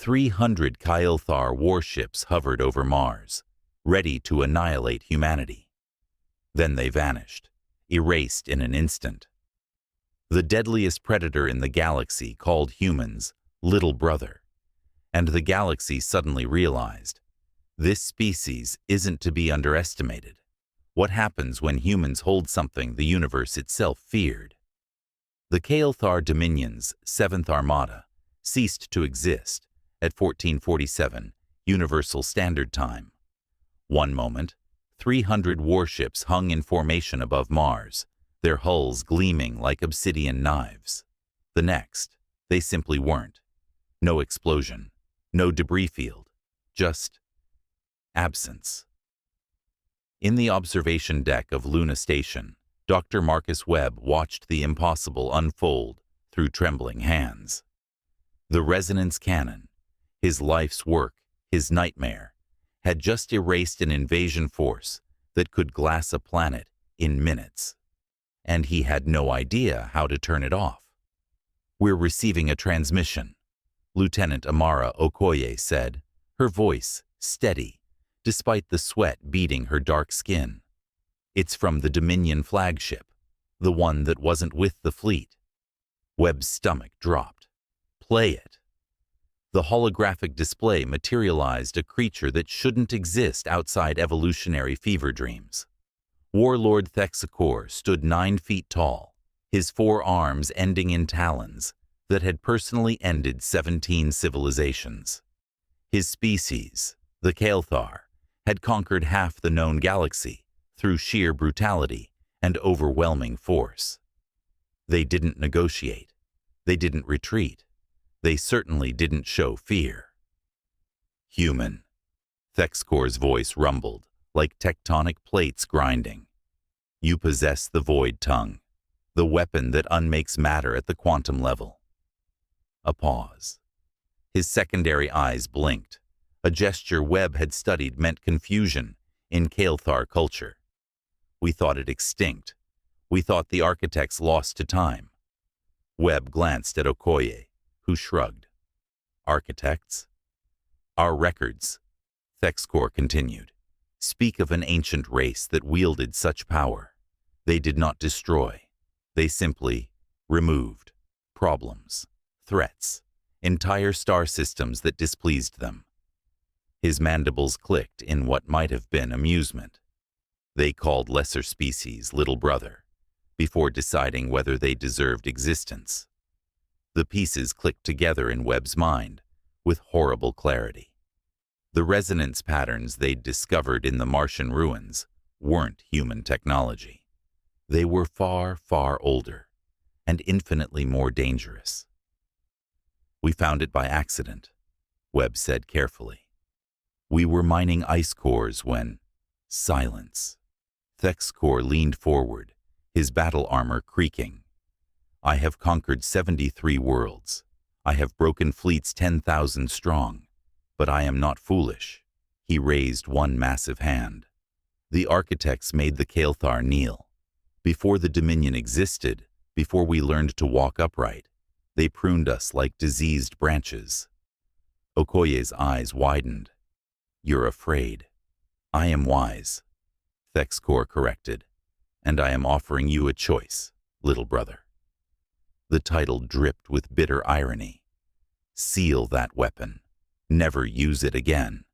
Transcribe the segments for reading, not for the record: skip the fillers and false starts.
300 Kailthar warships hovered over Mars, ready to annihilate humanity. Then they vanished, erased in an instant. The deadliest predator in the galaxy called humans little brother, and the galaxy suddenly realized, this species isn't to be underestimated. What happens when humans hold something the universe itself feared? The Kailthar Dominion's 7th Armada ceased to exist at 1447 Universal Standard Time. One moment, 300 warships hung in formation above Mars, their hulls gleaming like obsidian knives. The next, they simply weren't. No explosion, no debris field, just absence. In the observation deck of Luna Station, Dr. Marcus Webb watched the impossible unfold through trembling hands. The resonance cannon, his life's work, his nightmare, had just erased an invasion force that could glass a planet in minutes. And he had no idea how to turn it off. "We're receiving a transmission," Lieutenant Amara Okoye said, her voice steady, despite the sweat beading her dark skin. "It's from the Dominion flagship, the one that wasn't with the fleet." Webb's stomach dropped. "Play it." The holographic display materialized a creature that shouldn't exist outside evolutionary fever dreams. Warlord Thexacor stood 9 feet tall, his 4 arms ending in talons that had personally ended 17 civilizations. His species, the Kailthar, had conquered half the known galaxy through sheer brutality and overwhelming force. They didn't negotiate. They didn't retreat. They certainly didn't show fear. "Human," Thexcor's voice rumbled, like tectonic plates grinding. "You possess the void tongue, the weapon that unmakes matter at the quantum level." A pause. His secondary eyes blinked. A gesture Webb had studied meant confusion in Kailthar culture. "We thought it extinct. We thought the architects lost to time." Webb glanced at Okoye, who shrugged. "Architects?" "Our records," Thexcor continued, "speak of an ancient race that wielded such power. They did not destroy. They simply removed problems, threats, entire star systems that displeased them." His mandibles clicked in what might have been amusement. They called lesser species little brother, before deciding whether they deserved existence. The pieces clicked together in Webb's mind with horrible clarity. The resonance patterns they'd discovered in the Martian ruins weren't human technology. They were far, far older and infinitely more dangerous. "We found it by accident," Webb said carefully. "We were mining ice cores when—" Silence. Thexcor leaned forward, his battle armor creaking. "I have conquered 73 worlds. I have broken fleets 10,000 strong. But I am not foolish." He raised one massive hand. "The architects made the Kailthar kneel. Before the Dominion existed, before we learned to walk upright, they pruned us like diseased branches." Okoye's eyes widened. "You're afraid." "I am wise," Thexcor corrected, "and I am offering you a choice, little brother." The title dripped with bitter irony. "Seal that weapon. Never use it again.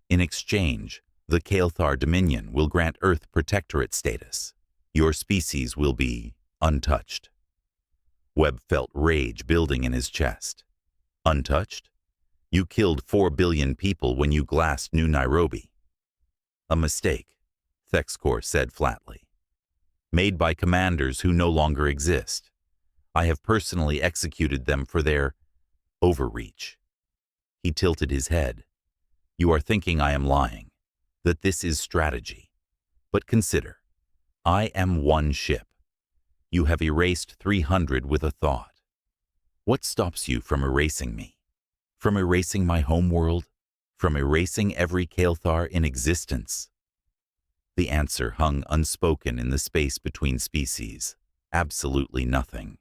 In exchange, the Kailthar Dominion will grant Earth protectorate status. Your species will be untouched." Webb felt rage building in his chest. "Untouched? You killed 4 billion people when you glassed New Nairobi." "A mistake," Thexcor said flatly. "Made by commanders who no longer exist. I have personally executed them for their overreach." He tilted his head. "You are thinking I am lying, that this is strategy. But consider, I am one ship. You have erased 300 with a thought. What stops you from erasing me? From erasing my homeworld? From erasing every Kailthar in existence?" The answer hung unspoken in the space between species. Absolutely nothing.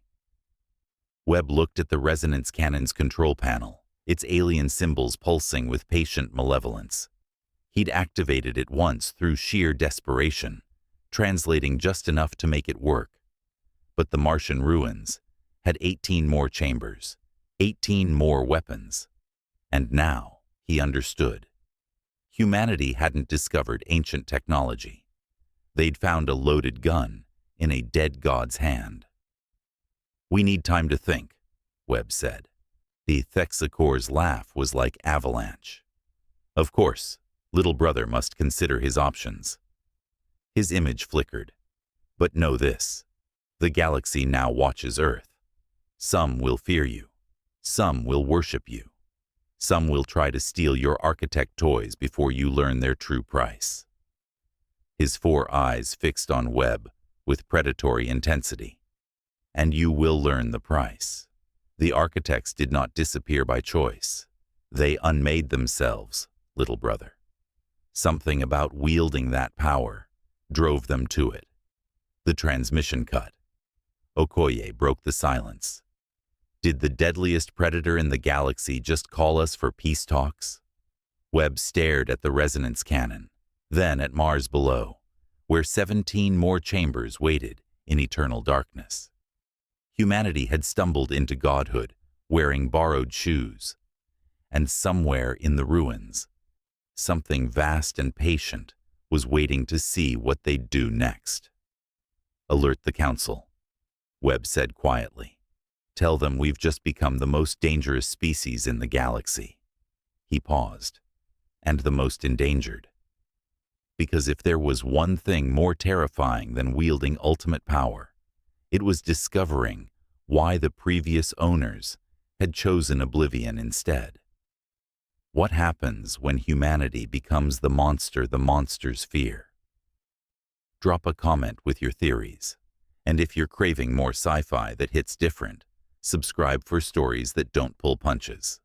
Webb looked at the resonance cannon's control panel, its alien symbols pulsing with patient malevolence. He'd activated it once through sheer desperation, translating just enough to make it work. But the Martian ruins had 18 more chambers, 18 more weapons. And now he understood. Humanity hadn't discovered ancient technology. They'd found a loaded gun in a dead god's hand. "We need time to think," Webb said. The Thexacor's laugh was like avalanche. "Of course, little brother must consider his options." His image flickered. "But know this. The galaxy now watches Earth. Some will fear you. Some will worship you. Some will try to steal your architect toys before you learn their true price." His 4 eyes fixed on Webb with predatory intensity. "And you will learn the price. The architects did not disappear by choice. They unmade themselves, little brother. Something about wielding that power drove them to it." The transmission cut. Okoye broke the silence. Did the deadliest predator in the galaxy just call us for peace talks? Webb stared at the resonance cannon, then at Mars below, where 17 more chambers waited in eternal darkness. Humanity had stumbled into godhood, wearing borrowed shoes. And somewhere in the ruins, something vast and patient was waiting to see what they'd do next. "Alert the Council," Webb said quietly. "Tell them we've just become the most dangerous species in the galaxy." He paused. "And the most endangered. Because if there was one thing more terrifying than wielding ultimate power, it was discovering why the previous owners had chosen oblivion instead. What happens when humanity becomes the monster the monsters fear? Drop a comment with your theories. And if you're craving more sci-fi that hits different, subscribe for stories that don't pull punches.